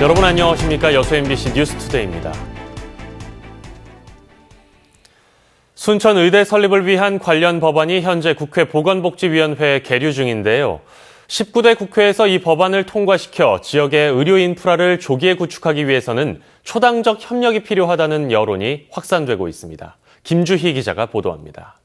여러분 안녕하십니까? 여수 MBC 뉴스투데이입니다. 순천 의대 설립을 위한 관련 법안이 현재 국회 보건복지위원회에 계류 중인데요. 19대 국회에서 이 법안을 통과시켜 지역의 의료 인프라를 조기에 구축하기 위해서는 초당적 협력이 필요하다는 여론이 확산되고 있습니다. 김주희 기자가 보도합니다.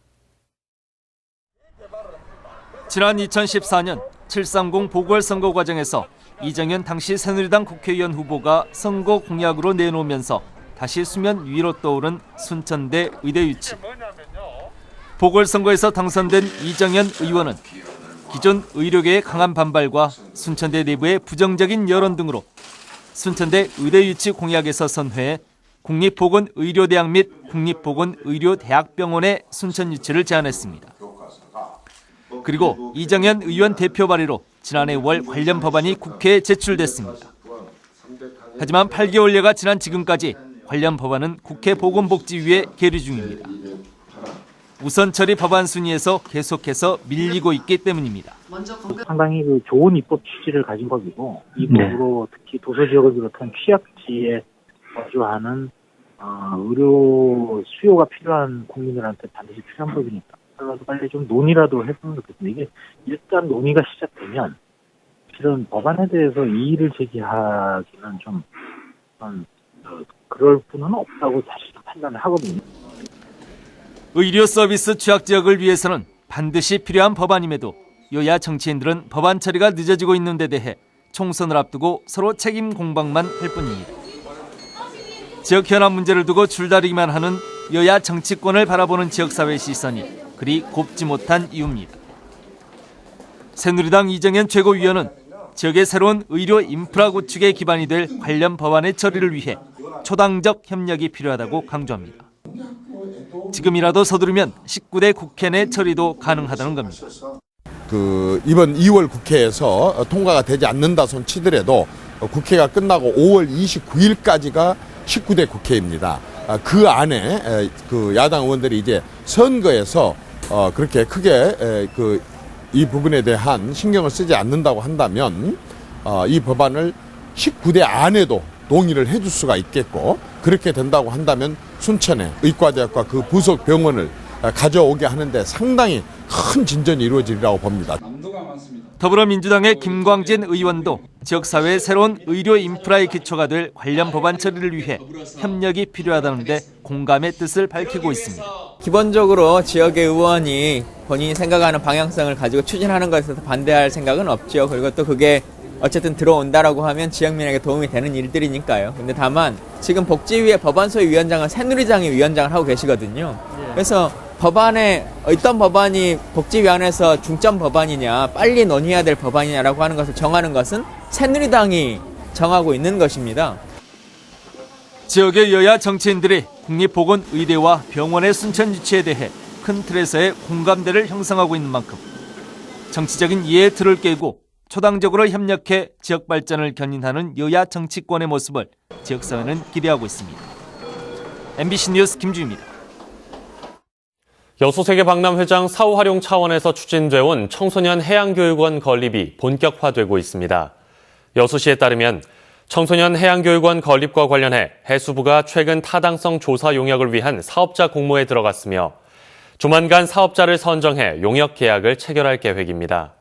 지난 2014년 730 보궐선거 과정에서 이정현 당시 새누리당 국회의원 후보가 선거 공약으로 내놓으면서 다시 수면 위로 떠오른 순천대 의대 유치. 보궐선거에서 당선된 이정현 의원은 기존 의료계의 강한 반발과 순천대 내부의 부정적인 여론 등으로 순천대 의대 유치 공약에서 선회해 국립보건의료대학 및 국립보건의료대학병원의 순천 유치를 제안했습니다. 그리고 이정현 의원 대표 발의로 지난해 5월 관련 법안이 국회에 제출됐습니다. 하지만 8개월여가 지난 지금까지 관련 법안은 국회 보건복지위에 계류 중입니다. 우선 처리 법안 순위에서 계속해서 밀리고 있기 때문입니다. 상당히 좋은 입법 취지를 가진 법이고 이 법으로 특히 도서지역을 비롯한 취약지에 거주하는 의료 수요가 필요한 국민들한테 반드시 필요한 법이니까 그래서 빨리 좀 논의라도 했으면 좋겠습니다. 이게 일단 논의가 시작되면 이런 법안에 대해서 이의를 제기하기는 좀 그럴 뿐은 없다고 사실 판단을 하거든요. 의료 서비스 취약 지역을 위해서는 반드시 필요한 법안임에도 여야 정치인들은 법안 처리가 늦어지고 있는 데 대해 총선을 앞두고 서로 책임 공방만 할 뿐입니다. 지역 현안 문제를 두고 줄다리기만 하는 여야 정치권을 바라보는 지역사회 시선이 그리 곱지 못한 이유입니다. 새누리당 이정현 최고위원은 지역의 새로운 의료 인프라 구축의 기반이 될 관련 법안의 처리를 위해 초당적 협력이 필요하다고 강조합니다. 지금이라도 서두르면 19대 국회 내 처리도 가능하다는 겁니다. 이번 2월 국회에서 통과가 되지 않는다 손 치더라도 국회가 끝나고 5월 29일까지가 19대 국회입니다. 그 안에 야당 의원들이 이제 선거에서 그렇게 크게 이 부분에 대한 신경을 쓰지 않는다고 한다면 이 법안을 19대 안에도 동의를 해줄 수가 있겠고 그렇게 된다고 한다면 순천의 의과대학과 그 부속 병원을 가져오게 하는데 상당히 큰 진전이 이루어지리라고 봅니다. 더불어민주당의 김광진 의원도 지역사회의 새로운 의료 인프라의 기초가 될 관련 법안 처리를 위해 협력이 필요하다는데 공감의 뜻을 밝히고 있습니다. 기본적으로 지역의 의원이 본인이 생각하는 방향성을 가지고 추진하는 것에 대해서 반대할 생각은 없죠. 그리고 또 그게 어쨌든 들어온다라고 하면 지역민에게 도움이 되는 일들이니까요. 근데 다만 지금 복지위의 법안소위 위원장은 새누리당이 위원장을 하고 계시거든요. 그래서 법안에 어떤 법안이 복지위 안에서 중점 법안이냐 빨리 논의해야 될 법안이냐라고 하는 것을 정하는 것은 새누리당이 정하고 있는 것입니다. 지역의 여야 정치인들이 국립보건의대와 병원의 순천 유치에 대해 큰 틀에서의 공감대를 형성하고 있는 만큼 정치적인 이해의 틀을 깨고 초당적으로 협력해 지역 발전을 견인하는 여야 정치권의 모습을 지역사회는 기대하고 있습니다. MBC 뉴스 김주희입니다. 여수세계박람회장 사후 활용 차원에서 추진되어 온 청소년 해양교육원 건립이 본격화되고 있습니다. 여수시에 따르면 청소년 해양교육원 건립과 관련해 해수부가 최근 타당성 조사 용역을 위한 사업자 공모에 들어갔으며 조만간 사업자를 선정해 용역 계약을 체결할 계획입니다.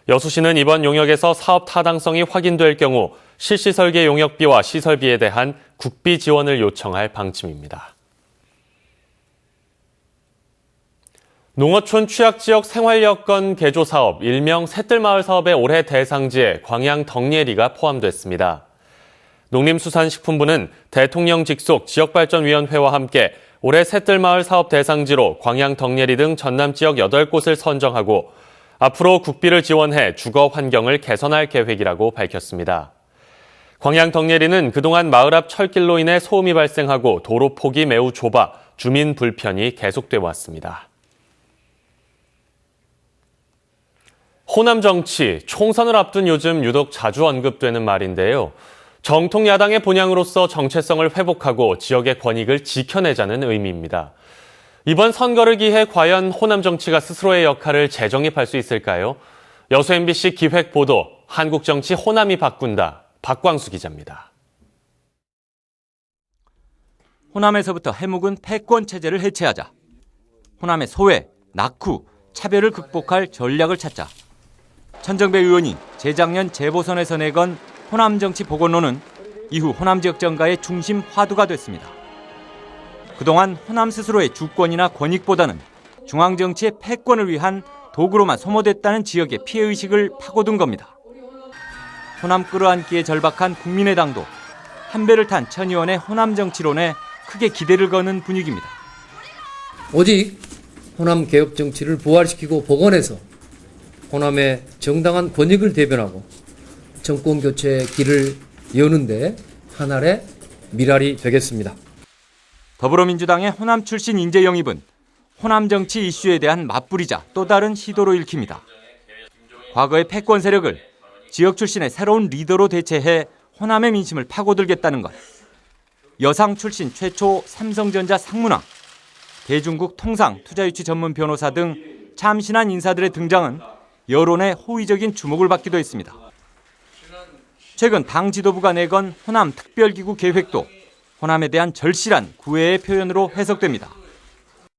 여수시는 이번 용역에서 사업 타당성이 확인될 경우 실시 설계 용역비와 시설비에 대한 국비 지원을 요청할 방침입니다. 농어촌 취약지역 생활여건 개조 사업, 일명 새뜰마을 사업의 올해 대상지에 광양 덕예리가 포함됐습니다. 농림수산식품부는 대통령 직속 지역발전위원회와 함께 올해 새뜰마을 사업 대상지로 광양 덕예리 등 전남 지역 8곳을 선정하고 앞으로 국비를 지원해 주거 환경을 개선할 계획이라고 밝혔습니다. 광양 덕예리는 그동안 마을 앞 철길로 인해 소음이 발생하고 도로 폭이 매우 좁아 주민 불편이 계속돼 왔습니다. 호남 정치, 총선을 앞둔 요즘 유독 자주 언급되는 말인데요. 정통 야당의 본향으로서 정체성을 회복하고 지역의 권익을 지켜내자는 의미입니다. 이번 선거를 기해 과연 호남 정치가 스스로의 역할을 재정립할 수 있을까요? 여수 MBC 기획 보도, 한국 정치 호남이 바꾼다. 박광수 기자입니다. 호남에서부터 해묵은 패권 체제를 해체하자. 호남의 소외, 낙후, 차별을 극복할 전략을 찾자. 천정배 의원이 재작년 재보선에서 내건 호남 정치 보건론은 이후 호남 지역 정가의 중심 화두가 됐습니다. 그동안 호남 스스로의 주권이나 권익보다는 중앙 정치의 패권을 위한 도구로만 소모됐다는 지역의 피해의식을 파고든 겁니다. 호남 끌어안기에 절박한 국민의당도 한 배를 탄 천 의원의 호남 정치론에 크게 기대를 거는 분위기입니다. 오직 호남 개혁 정치를 부활시키고 복원해서 호남의 정당한 권익을 대변하고 정권 교체의 길을 여는데 한 알의 미랄이 되겠습니다. 더불어민주당의 호남 출신 인재 영입은 호남 정치 이슈에 대한 맞불이자 또 다른 시도로 읽힙니다. 과거의 패권 세력을 지역 출신의 새로운 리더로 대체해 호남의 민심을 파고들겠다는 것. 여상 출신 최초 삼성전자 상무왕, 대중국 통상 투자유치 전문 변호사 등 참신한 인사들의 등장은 여론의 호의적인 주목을 받기도 했습니다. 최근 당 지도부가 내건 호남 특별기구 계획도 호남에 대한 절실한 구애의 표현으로 해석됩니다.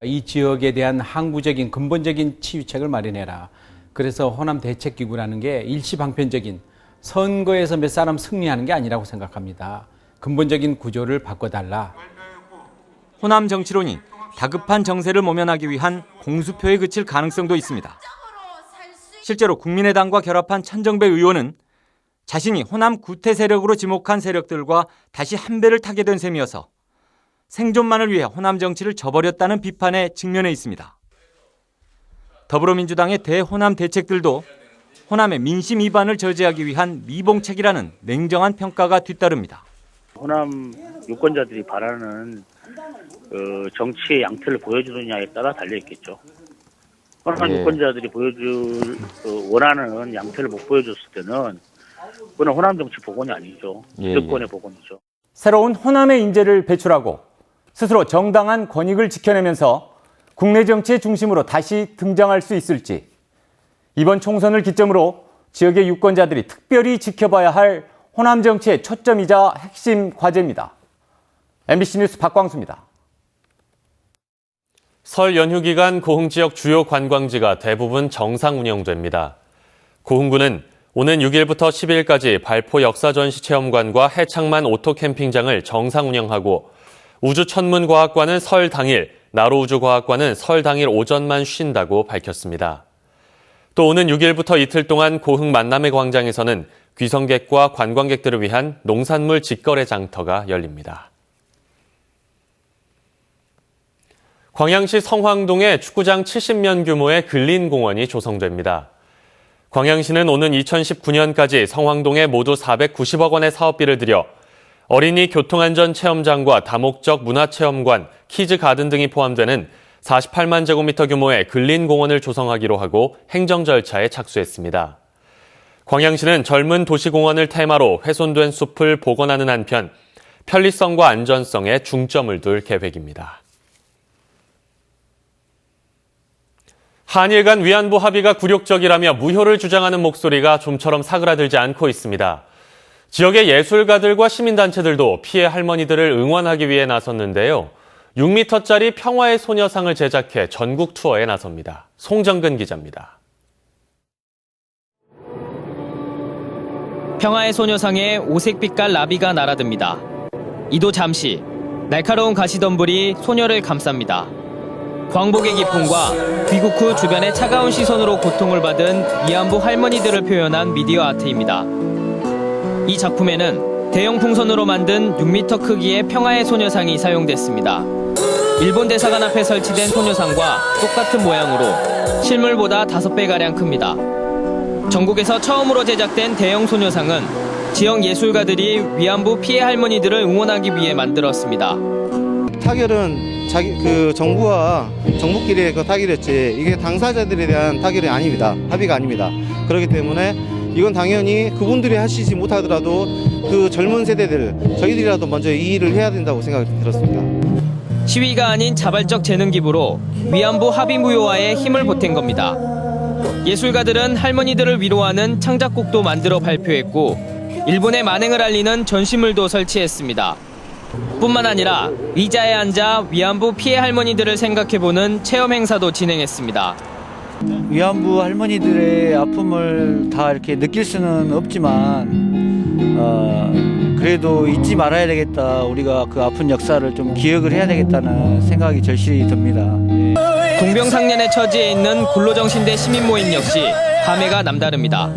이 지역에 대한 항구적인 근본적인 치유책을 마련해라. 그래서 호남 대책기구라는 게 일시방편적인 선거에서 몇 사람 승리하는 게 아니라고 생각합니다. 근본적인 구조를 바꿔달라. 호남 정치론이 다급한 정세를 모면하기 위한 공수표에 그칠 가능성도 있습니다. 실제로 국민의당과 결합한 천정배 의원은 자신이 호남 구태 세력으로 지목한 세력들과 다시 한 배를 타게 된 셈이어서 생존만을 위해 호남 정치를 저버렸다는 비판에 직면해 있습니다. 더불어민주당의 대호남 대책들도 호남의 민심 이반을 저지하기 위한 미봉책이라는 냉정한 평가가 뒤따릅니다. 호남 유권자들이 바라는 정치의 양태를 보여주느냐에 따라 달려있겠죠. 호남 유권자들이 원하는 양태를 못 보여줬을 때는 그건 호남 정치 복원이 아니죠. 정권의 복원이죠. 새로운 호남의 인재를 배출하고 스스로 정당한 권익을 지켜내면서 국내 정치의 중심으로 다시 등장할 수 있을지, 이번 총선을 기점으로 지역의 유권자들이 특별히 지켜봐야 할 호남 정치의 초점이자 핵심 과제입니다. MBC 뉴스 박광수입니다. 설 연휴 기간 고흥 지역 주요 관광지가 대부분 정상 운영됩니다. 고흥구는 오는 6일부터 10일까지 발포 역사전시 체험관과 해창만 오토캠핑장을 정상 운영하고 우주천문과학관은 설 당일, 나로우주과학관은 설 당일 오전만 쉰다고 밝혔습니다. 또 오는 6일부터 이틀 동안 고흥 만남의 광장에서는 귀성객과 관광객들을 위한 농산물 직거래 장터가 열립니다. 광양시 성황동에 축구장 70면 규모의 근린공원이 조성됩니다. 광양시는 오는 2019년까지 성황동에 모두 490억 원의 사업비를 들여 어린이 교통안전 체험장과 다목적 문화체험관, 키즈가든 등이 포함되는 48만 제곱미터 규모의 근린공원을 조성하기로 하고 행정 절차에 착수했습니다. 광양시는 젊은 도시공원을 테마로 훼손된 숲을 복원하는 한편 편리성과 안전성에 중점을 둘 계획입니다. 한일 간 위안부 합의가 굴욕적이라며 무효를 주장하는 목소리가 좀처럼 사그라들지 않고 있습니다. 지역의 예술가들과 시민단체들도 피해 할머니들을 응원하기 위해 나섰는데요. 6m짜리 평화의 소녀상을 제작해 전국 투어에 나섭니다. 송정근 기자입니다. 평화의 소녀상에 오색빛깔 나비가 날아듭니다. 이도 잠시 날카로운 가시덤불이 소녀를 감쌉니다. 광복의 기쁨과 귀국 후 주변의 차가운 시선으로 고통을 받은 위안부 할머니들을 표현한 미디어 아트입니다. 이 작품에는 대형 풍선으로 만든 6m 크기의 평화의 소녀상이 사용됐습니다. 일본 대사관 앞에 설치된 소녀상과 똑같은 모양으로 실물보다 5배가량 큽니다. 전국에서 처음으로 제작된 대형 소녀상은 지역 예술가들이 위안부 피해 할머니들을 응원하기 위해 만들었습니다. 타결은 정부와 정부끼리의 타결이었지 이게 당사자들에 대한 타결이 아닙니다. 합의가 아닙니다. 그렇기 때문에 이건 당연히 그분들이 하시지 못하더라도 그 젊은 세대들 저희들이라도 먼저 이 일을 해야 된다고 생각이 들었습니다. 시위가 아닌 자발적 재능 기부로 위안부 합의 무효화에 힘을 보탠 겁니다. 예술가들은 할머니들을 위로하는 창작곡도 만들어 발표했고 일본의 만행을 알리는 전시물도 설치했습니다. 뿐만 아니라 의자에 앉아 위안부 피해 할머니들을 생각해보는 체험 행사도 진행했습니다. 위안부 할머니들의 아픔을 다 이렇게 느낄 수는 없지만 그래도 잊지 말아야 되겠다. 우리가 그 아픈 역사를 좀 기억을 해야 되겠다는 생각이 절실히 듭니다. 동병상련의 처지에 있는 굴로정신대 시민모임 역시 감회가 남다릅니다.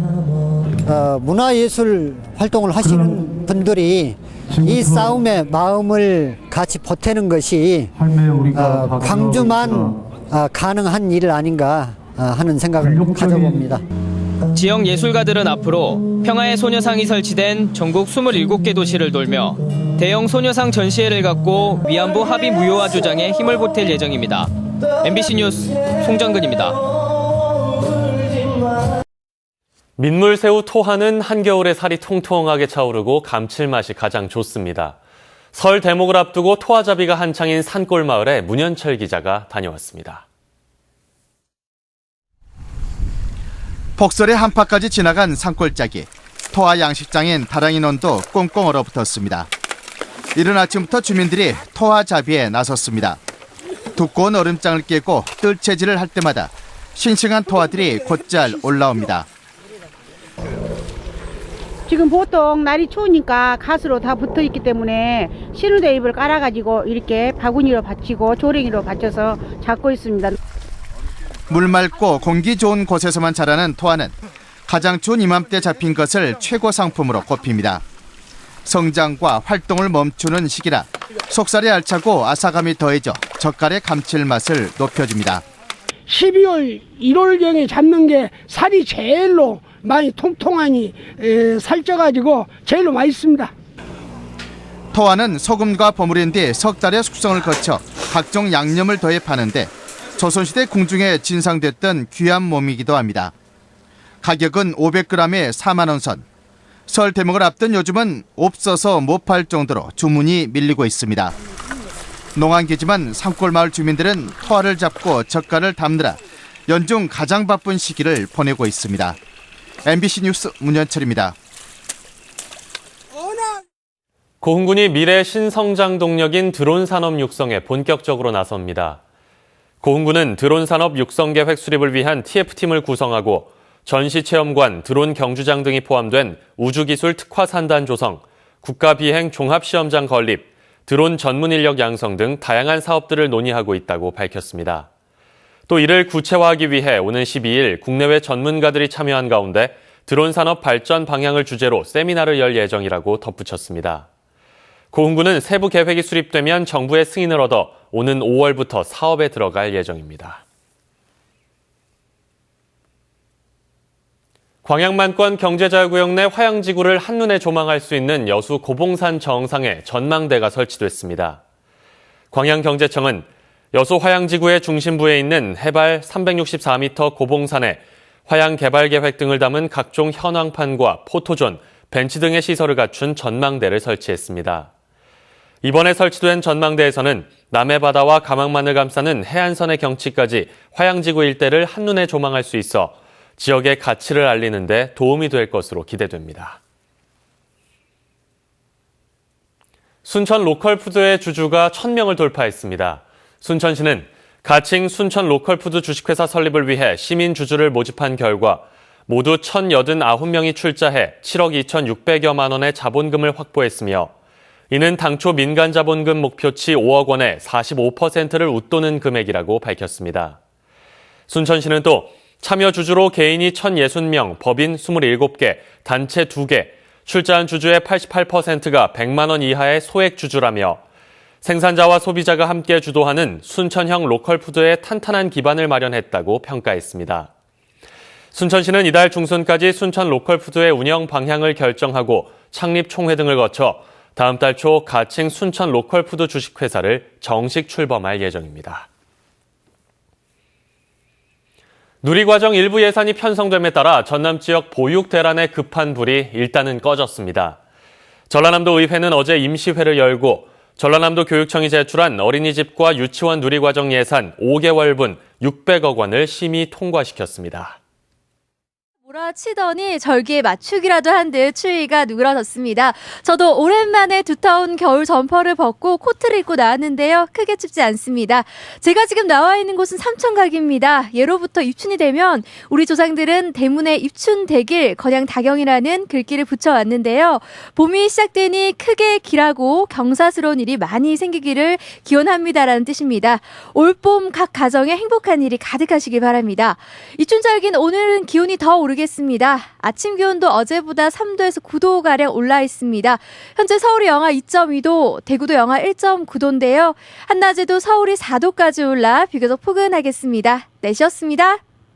문화예술 활동을 하시는 분들이 이 싸움의 마음을 같이 보태는 것이 광주만 가능한 일 아닌가 하는 생각을 가져봅니다. 지역 예술가들은 앞으로 평화의 소녀상이 설치된 전국 27개 도시를 돌며 대형 소녀상 전시회를 갖고 위안부 합의 무효화 조장에 힘을 보탤 예정입니다. MBC 뉴스 송정근입니다. 민물새우 토하는 한겨울에 살이 통통하게 차오르고 감칠맛이 가장 좋습니다. 설 대목을 앞두고 토하잡이가 한창인 산골마을에 문현철 기자가 다녀왔습니다. 폭설의 한파까지 지나간 산골짜기. 토하 양식장엔 다량 인원도 꽁꽁 얼어붙었습니다. 이른 아침부터 주민들이 토하잡이에 나섰습니다. 두꺼운 얼음장을 깨고 뜰채질을 할 때마다 싱싱한 토하들이 곧잘 올라옵니다. 지금 보통 날이 추우니까 가스로 다 붙어 있기 때문에 신우대입을 깔아가지고 이렇게 바구니로 받치고 조랭이로 받쳐서 잡고 있습니다. 물 맑고 공기 좋은 곳에서만 자라는 토하는 가장 추운 이맘때 잡힌 것을 최고 상품으로 꼽힙니다. 성장과 활동을 멈추는 시기라 속살이 알차고 아삭함이 더해져 젓갈의 감칠맛을 높여줍니다. 12월, 1월경에 잡는 게 살이 제일로 많이 통통하니 살쪄가지고 제일로 맛있습니다. 토하는 소금과 버무린 뒤 석 달의 숙성을 거쳐 각종 양념을 더해 파는데 조선시대 궁중에 진상됐던 귀한 몸이기도 합니다. 가격은 500g에 4만 원 선. 설 대목을 앞둔 요즘은 없어서 못 팔 정도로 주문이 밀리고 있습니다. 농한기지만 산골마을 주민들은 토하를 잡고 젓갈을 담느라 연중 가장 바쁜 시기를 보내고 있습니다. MBC 뉴스 문현철입니다. 고흥군이 미래 신성장 동력인 드론 산업 육성에 본격적으로 나섭니다. 고흥군은 드론 산업 육성 계획 수립을 위한 TF팀을 구성하고 전시체험관, 드론 경주장 등이 포함된 우주기술 특화산단 조성, 국가비행 종합시험장 건립, 드론 전문 인력 양성 등 다양한 사업들을 논의하고 있다고 밝혔습니다. 또 이를 구체화하기 위해 오는 12일 국내외 전문가들이 참여한 가운데 드론 산업 발전 방향을 주제로 세미나를 열 예정이라고 덧붙였습니다. 고흥군은 세부 계획이 수립되면 정부의 승인을 얻어 오는 5월부터 사업에 들어갈 예정입니다. 광양만권 경제자유구역 내 화양지구를 한눈에 조망할 수 있는 여수 고봉산 정상에 전망대가 설치됐습니다. 광양경제청은 여수 화양지구의 중심부에 있는 해발 364m 고봉산에 화양 개발 계획 등을 담은 각종 현황판과 포토존, 벤치 등의 시설을 갖춘 전망대를 설치했습니다. 이번에 설치된 전망대에서는 남해바다와 가망만을 감싸는 해안선의 경치까지 화양지구 일대를 한눈에 조망할 수 있어 지역의 가치를 알리는 데 도움이 될 것으로 기대됩니다. 순천 로컬푸드의 주주가 1000명을 돌파했습니다. 순천시는 가칭 순천 로컬푸드 주식회사 설립을 위해 시민 주주를 모집한 결과 모두 1089명이 출자해 7억 2,600여만 원의 자본금을 확보했으며 이는 당초 민간 자본금 목표치 5억 원의 45%를 웃도는 금액이라고 밝혔습니다. 순천시는 또 참여 주주로 개인이 1,060명, 법인 27개, 단체 2개, 출자한 주주의 88%가 100만 원 이하의 소액 주주라며 생산자와 소비자가 함께 주도하는 순천형 로컬푸드의 탄탄한 기반을 마련했다고 평가했습니다. 순천시는 이달 중순까지 순천 로컬푸드의 운영 방향을 결정하고 창립 총회 등을 거쳐 다음 달 초 가칭 순천 로컬푸드 주식회사를 정식 출범할 예정입니다. 누리과정 일부 예산이 편성됨에 따라 전남 지역 보육 대란의 급한 불이 일단은 꺼졌습니다. 전라남도 의회는 어제 임시회를 열고 전라남도 교육청이 제출한 어린이집과 유치원 누리과정 예산 5개월분 600억 원을 심의 통과시켰습니다. 몰아치더니 절기에 맞추기라도 한 듯 추위가 누그러졌습니다. 저도 오랜만에 두터운 겨울 점퍼를 벗고 코트를 입고 나왔는데요. 크게 춥지 않습니다. 제가 지금 나와 있는 곳은 삼천각입니다. 예로부터 입춘이 되면 우리 조상들은 대문에 입춘대길 건양다경이라는 글귀를 붙여왔는데요. 봄이 시작되니 크게 길하고 경사스러운 일이 많이 생기기를 기원합니다라는 뜻입니다. 올봄 각 가정에 행복한 일이 가득하시길 바랍니다. 입춘절기는 오늘은 기온이 더 오르겠습니다. 아침 기온도 어제보다 3도에서 9도가량 올라 있습니다. 현재 서울이 영하 2.2도, 대구도 영하 1.9도인데요. 한낮에도 서울이 4도까지 올라 비교적 포근하겠습니다. 날씨였습니다.